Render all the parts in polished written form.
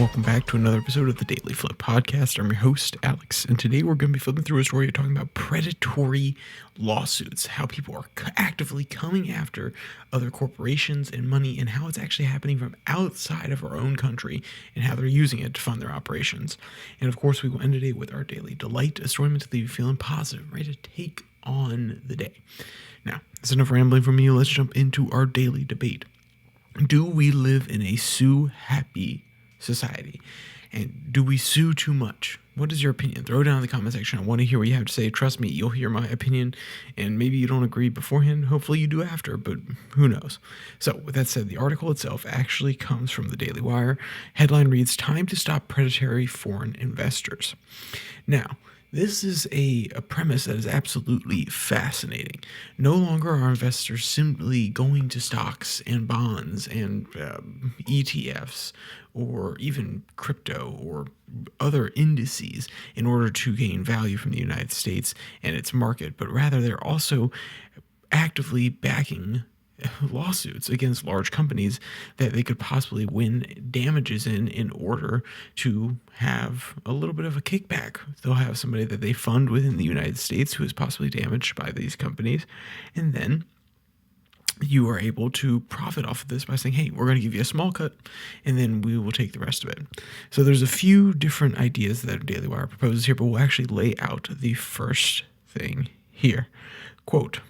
welcome back to another episode of the Daily Flip podcast. I'm your host, Alex, and today we're going to be flipping through a story talking about predatory lawsuits, how people are actively coming after other corporations and money, and how it's actually happening from outside of our own country, and how they're using it to fund their operations. And of course, we will end today with our Daily Delight, a story meant to leave you feeling positive, ready to take on the day. Now, that's enough rambling from me. Let's jump into our daily debate. Do we live in a sue-happy society? And do we sue too much? What is your opinion? Throw it down in the comment section. I want to hear what you have to say. Trust me, you'll hear my opinion, and maybe you don't agree beforehand. Hopefully you do after, but who knows? So with that said, the article itself actually comes from the Daily Wire. Headline reads, "Time to Stop Predatory Foreign Investors." Now, this is a premise that is absolutely fascinating. No longer are investors simply going to stocks and bonds and ETFs or even crypto or other indices in order to gain value from the United States and its market, but rather they're also actively backing lawsuits against large companies that they could possibly win damages in order to have a little bit of a kickback. They'll have somebody that they fund within the United States who is possibly damaged by these companies, and then you are able to profit off of this by saying, hey, we're going to give you a small cut, and then we will take the rest of it. So there's a few different ideas that Daily Wire proposes here, but we'll actually lay out the first thing here. Quote,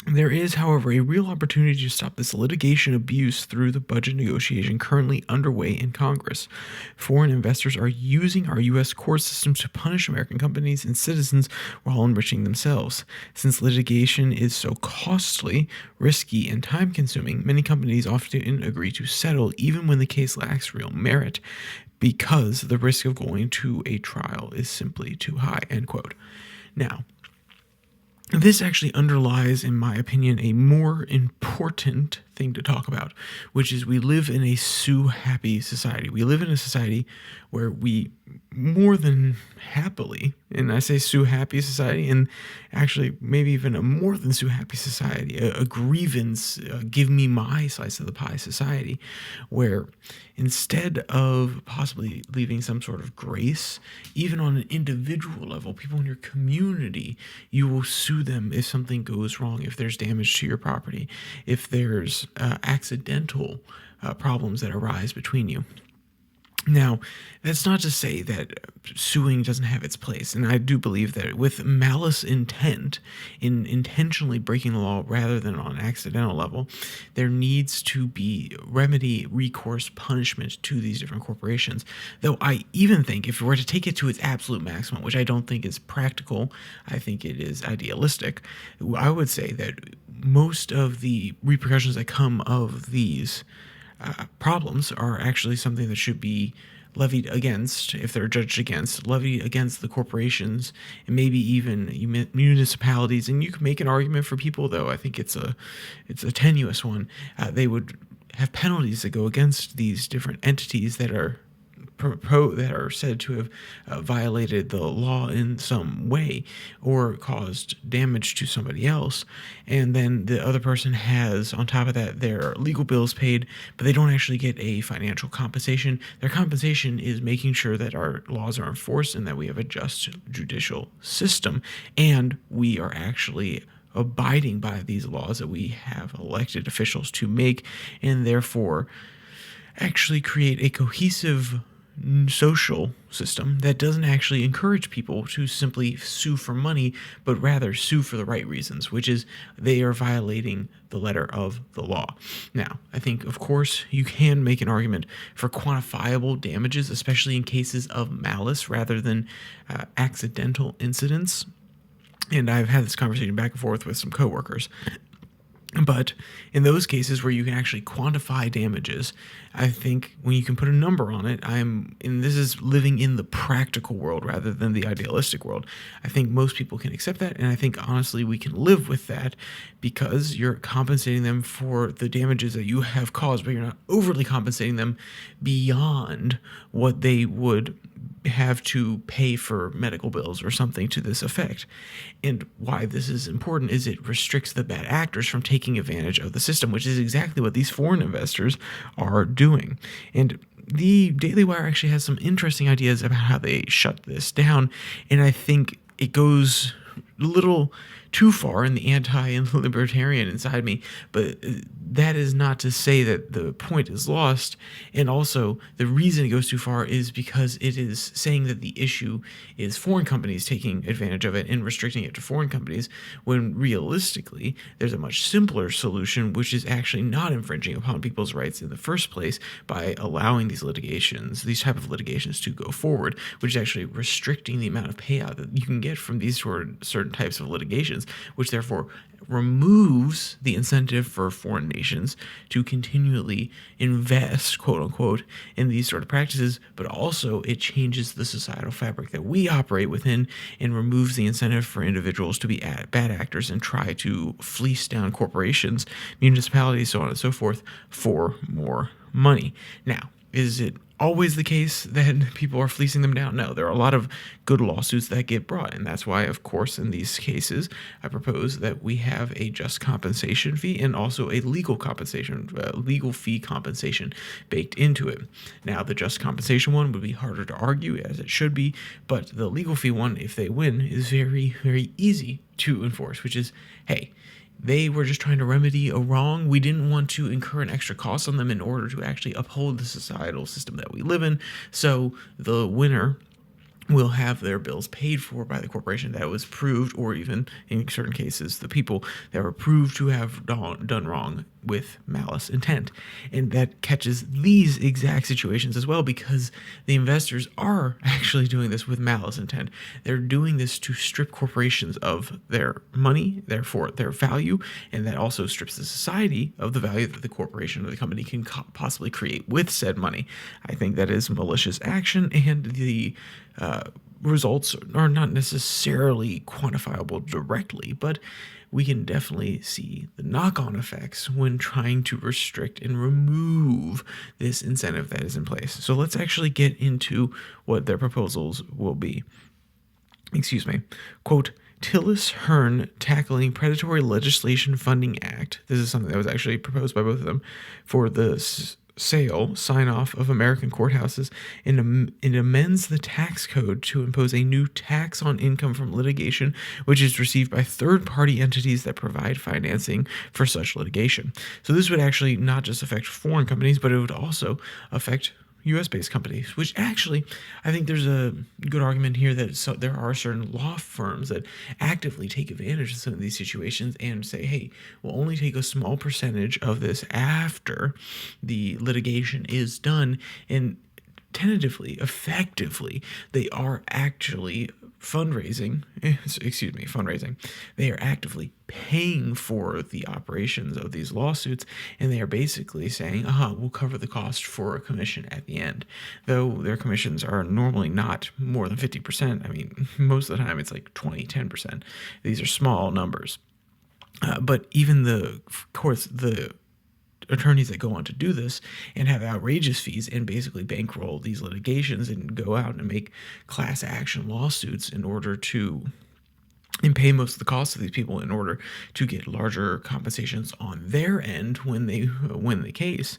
"There is, however, a real opportunity to stop this litigation abuse through the budget negotiation currently underway in Congress. Foreign investors are using our U.S. court systems to punish American companies and citizens while enriching themselves. Since litigation is so costly, risky, and time-consuming, many companies often agree to settle even when the case lacks real merit, because the risk of going to a trial is simply too high." End quote. Now, this actually underlies, in my opinion, a more important thing to talk about, which is we live in a sue-happy society. We live in a society where we more than happily, and I say sue-happy society, and actually maybe even a more than sue-happy society, a grievance, give me my slice of the pie society, where instead of possibly leaving some sort of grace, even on an individual level, people in your community, you will sue them if something goes wrong, if there's damage to your property, if there's accidental problems that arise between you. Now, that's not to say that suing doesn't have its place, and I do believe that with malice intent, in intentionally breaking the law rather than on an accidental level, there needs to be remedy, recourse, punishment to these different corporations. Though I even think if we were to take it to its absolute maximum, which I don't think is practical, I think it is idealistic, I would say that most of the repercussions that come of these problems are actually something that should be levied against, if they're judged against, levied against the corporations and maybe even municipalities. And you can make an argument for people, though I think it's a tenuous one. They would have penalties that go against these different entities that are said to have violated the law in some way or caused damage to somebody else, and then the other person has, on top of that, their legal bills paid, but they don't actually get a financial compensation. Their compensation is making sure that our laws are enforced and that we have a just judicial system, and we are actually abiding by these laws that we have elected officials to make, and therefore actually create a cohesive social system that doesn't actually encourage people to simply sue for money, but rather sue for the right reasons, which is they are violating the letter of the law. Now, I think, of course, you can make an argument for quantifiable damages, especially in cases of malice rather than accidental incidents. And I've had this conversation back and forth with some coworkers. But in those cases where you can actually quantify damages, I think when you can put a number on it, and this is living in the practical world rather than the idealistic world, I think most people can accept that, and I think honestly we can live with that because you're compensating them for the damages that you have caused, but you're not overly compensating them beyond what they would have to pay for medical bills or something to this effect. And why this is important is it restricts the bad actors from taking advantage of the system, which is exactly what these foreign investors are doing. And the Daily Wire actually has some interesting ideas about how they shut this down, and I think it goes a little too far in the anti and libertarian inside me, but that is not to say that the point is lost. And also, the reason it goes too far is because it is saying that the issue is foreign companies taking advantage of it and restricting it to foreign companies, when realistically, there's a much simpler solution, which is actually not infringing upon people's rights in the first place by allowing these type of litigations to go forward, which is actually restricting the amount of payout that you can get from these certain types of litigations, which therefore removes the incentive for foreign nations to continually invest, quote unquote, in these sort of practices, but also it changes the societal fabric that we operate within and removes the incentive for individuals to be bad actors and try to fleece down corporations, municipalities, so on and so forth, for more money. Now, is it always the case that people are fleecing them down? No, there are a lot of good lawsuits that get brought, and that's why, of course, in these cases, I propose that we have a just compensation fee and also a legal fee compensation baked into it. Now, the just compensation one would be harder to argue, as it should be, but the legal fee one, if they win, is very, very easy to enforce, which is, hey, they were just trying to remedy a wrong. We didn't want to incur an extra cost on them in order to actually uphold the societal system that we live in. So the winner will have their bills paid for by the corporation that was proved, or even in certain cases, the people that were proved to have done wrong with malice intent. And that catches these exact situations as well, because the investors are actually doing this with malice intent. They're doing this to strip corporations of their money, therefore their value, and that also strips the society of the value that the corporation or the company can possibly create with said money. I think that is malicious action, and the results are not necessarily quantifiable directly, but we can definitely see the knock-on effects when trying to restrict and remove this incentive that is in place. So let's actually get into what their proposals will be. Quote, Tillis Hearn Tackling Predatory Legislation Funding Act. This is something that was actually proposed by both of them for the sign-off of American courthouses, and it amends the tax code to impose a new tax on income from litigation, which is received by third-party entities that provide financing for such litigation. So this would actually not just affect foreign companies, but it would also affect U.S.-based companies, which actually, I think there's a good argument here that there are certain law firms that actively take advantage of some of these situations and say, hey, we'll only take a small percentage of this after the litigation is done, and tentatively, effectively, they are actually fundraising. They are actively paying for the operations of these lawsuits, and they are basically saying, we'll cover the cost for a commission at the end. Though their commissions are normally not more than 50%. I mean, most of the time it's like 10%. These are small numbers. But even the attorneys that go on to do this and have outrageous fees and basically bankroll these litigations and go out and make class action lawsuits in order to pay most of the costs of these people in order to get larger compensations on their end when they win the case.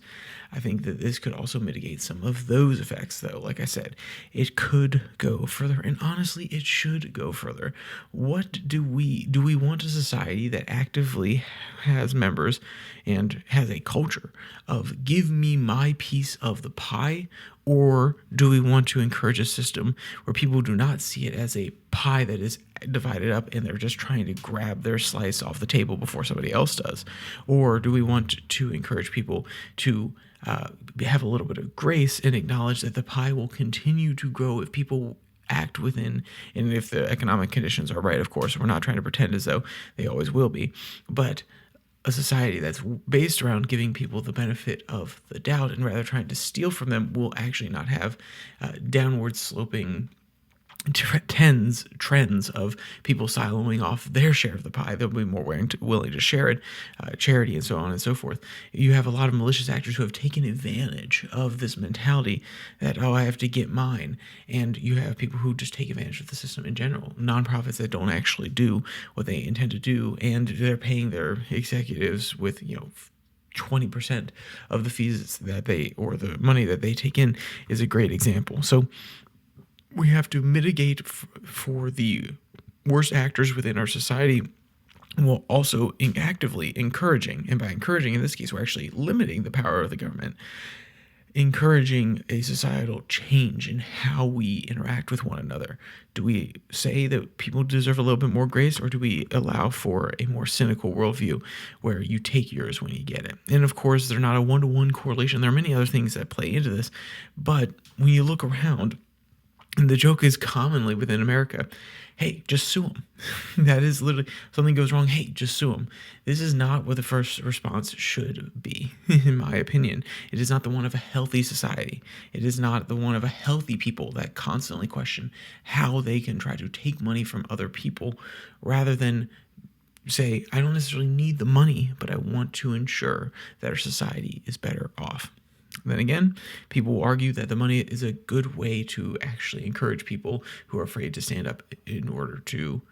I think that this could also mitigate some of those effects, though. Like I said, it could go further, and honestly, it should go further. What do we want a society that actively has members and has a culture of give me my piece of the pie, or do we want to encourage a system where people do not see it as a pie that is divided up and they're just trying to grab their slice off the table before somebody else does? Or do we want to encourage people to have a little bit of grace and acknowledge that the pie will continue to grow if people act within, and if the economic conditions are right, of course. We're not trying to pretend as though they always will be, but a society that's based around giving people the benefit of the doubt and rather trying to steal from them will actually not have downward sloping trends of people siloing off their share of the pie. They'll be more willing to share it, charity and so on and so forth. You have a lot of malicious actors who have taken advantage of this mentality that, oh, I have to get mine. And you have people who just take advantage of the system in general, nonprofits that don't actually do what they intend to do, and they're paying their executives with, 20% of the fees that or the money that they take in is a great example. So we have to mitigate for the worst actors within our society, while also actively encouraging, and by encouraging in this case, we're actually limiting the power of the government, encouraging a societal change in how we interact with one another. Do we say that people deserve a little bit more grace, or do we allow for a more cynical worldview where you take yours when you get it? And of course, they're not a one-to-one correlation. There are many other things that play into this, but when you look around, and the joke is commonly within America, hey, just sue them. That is literally, something goes wrong, hey, just sue them. This is not what the first response should be, in my opinion. It is not the one of a healthy society. It is not the one of a healthy people that constantly question how they can try to take money from other people, rather than say, I don't necessarily need the money, but I want to ensure that our society is better off. Then again, people will argue that the money is a good way to actually encourage people who are afraid to stand up in order to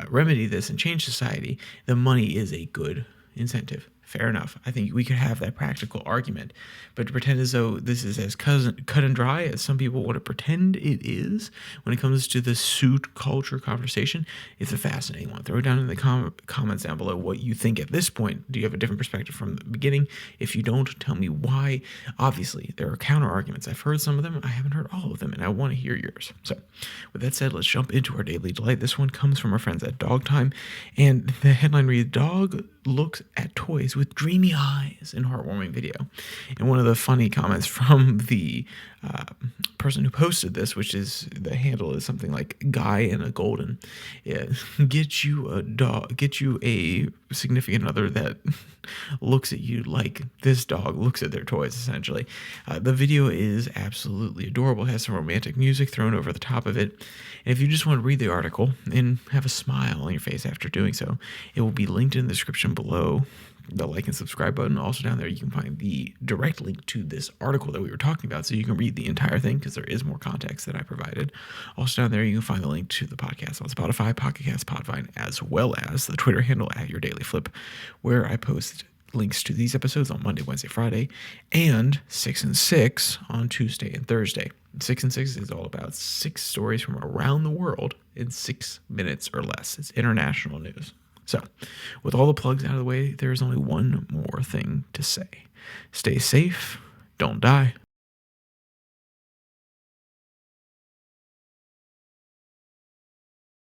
remedy this and change society. The money is a good incentive. Fair enough. I think we could have that practical argument, but to pretend as though this is as cut and dry as some people want to pretend it is when it comes to the suit culture conversation, it's a fascinating one. Throw it down in the comments down below what you think at this point. Do you have a different perspective from the beginning? If you don't, tell me why. Obviously, there are counter arguments. I've heard some of them. I haven't heard all of them, and I want to hear yours. So with that said, let's jump into our daily delight. This one comes from our friends at Dog Time, and the headline reads, "Dog looks at toys with dreamy eyes" in heartwarming video. And one of the funny comments from the person who posted this, which is, the handle is something like "Guy in a Golden," get you a dog, get you a significant other that looks at you like this dog looks at their toys, essentially. The video is absolutely adorable. It has some romantic music thrown over the top of it. And if you just want to read the article and have a smile on your face after doing so, it will be linked in the description below the like and subscribe button. Also down there, you can find the direct link to this article that we were talking about, so you can read the entire thing, because there is more context that I provided. Also down there, you can find the link to the podcast on Spotify, Pocket Cast, Podvine, as well as the Twitter handle at Your Daily Flip, where I post links to these episodes on Monday, Wednesday, Friday, and 6 and 6 on Tuesday and Thursday. 6 and 6 is all about 6 stories from around the world in 6 minutes or less. It's international news. So, with all the plugs out of the way, there's only one more thing to say. Stay safe, don't die,